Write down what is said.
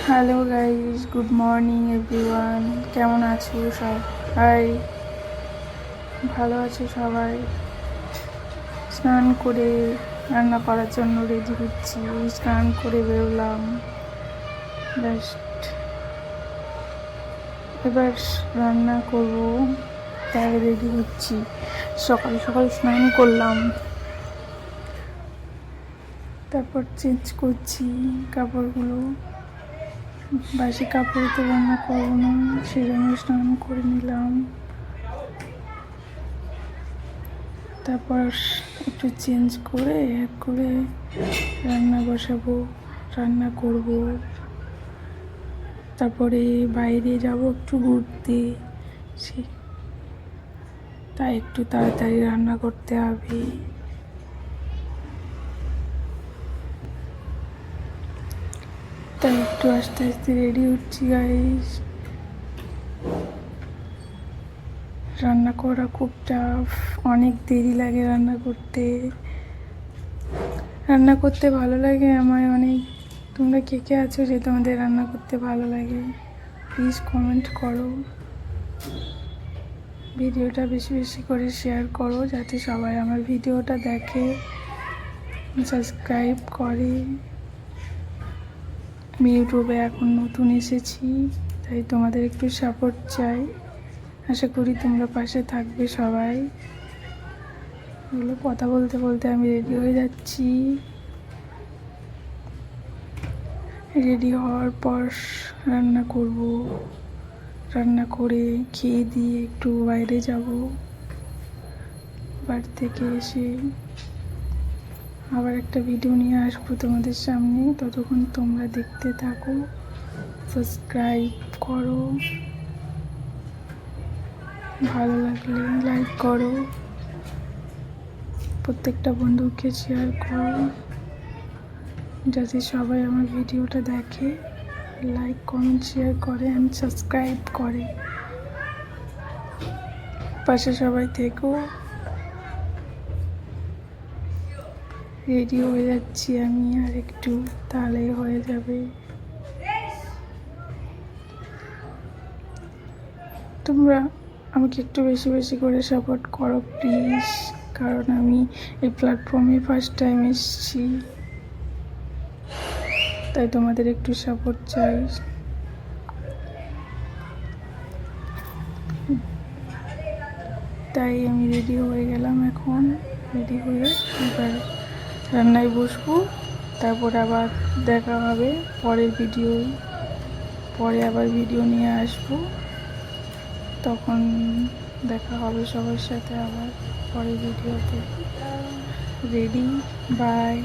Hello guys, good morning everyone. কেমন আছো সবাই? ভালো আছো সবাই? স্নান করে রান্না করার জন্য রেডি হচ্ছি। স্নান করে বেরোলাম, জাস্ট এবার রান্না করব তাই রেডি হচ্ছি। সকাল সকাল স্নান করলাম, তারপর চেঞ্জ করছি কাপড়গুলো। বাসি কাপড়ে তো রান্না করবো না, সেই জন্য স্নান করে নিলাম। তারপর একটু চেঞ্জ করে রান্না বসাবো, রান্না করব। তারপরে বাইরে যাব একটু ঘুরতে, তাই একটু তাড়াতাড়ি রান্না করতে হবে। তাই একটু আস্তে আস্তে রেডি হচ্ছি গাইস। রান্না করা খুব টাফ, অনেক দেরি লাগে রান্না করতে। রান্না করতে ভালো লাগে আমায় অনেক। তোমরা কে কে আছো যে তোমাদের রান্না করতে ভালো লাগে? প্লিজ কমেন্ট করো। ভিডিওটা বেশি বেশি করে শেয়ার করো যাতে সবাই আমার ভিডিওটা দেখে, সাবস্ক্রাইব করে। আমি ইউটিউবে এখন নতুন এসেছি, তাই তোমাদের একটু সাপোর্ট চাই। আশা করি তোমরা পাশে থাকবে সবাই। এগুলো কথা বলতে বলতে আমি রেডি হয়ে যাচ্ছি। রেডি হওয়ার পর রান্না করব। রান্না করে খেয়ে দিয়ে একটু বাইরে যাব। বাড়ি থেকে এসে আবার একটা ভিডিও নিয়ে আসবো তোমাদের সামনে। ততক্ষণ তোমরা দেখতে থাকো, সাবস্ক্রাইব করো, ভালো লাগলে লাইক করো, প্রত্যেকটা বন্ধুকে শেয়ার করো যাতে সবাই আমার ভিডিওটা দেখে, লাইক কমেন্ট শেয়ার করে অ্যান্ড সাবস্ক্রাইব করে। পাশে সবাই থেকো। রেডি হয়ে যাচ্ছি আমি, আর একটু তাহলেই হয়ে যাবে। তোমরা আমাকে একটু বেশি বেশি করে সাপোর্ট করো প্লিজ, কারণ আমি এই প্ল্যাটফর্মে ফার্স্ট টাইম এসেছি, তাই তোমাদের একটু সাপোর্ট চাই। তাই আমি রেডি হয়ে গেলাম। এখন রেডি হয়ে এবার রান্নায় বসবো। তারপর আবার দেখা হবে পরের ভিডিও, পরে আবার ভিডিও নিয়ে আসবো। তখন দেখা হবে সবার সাথে আবার পরের ভিডিওতে। Ready, by.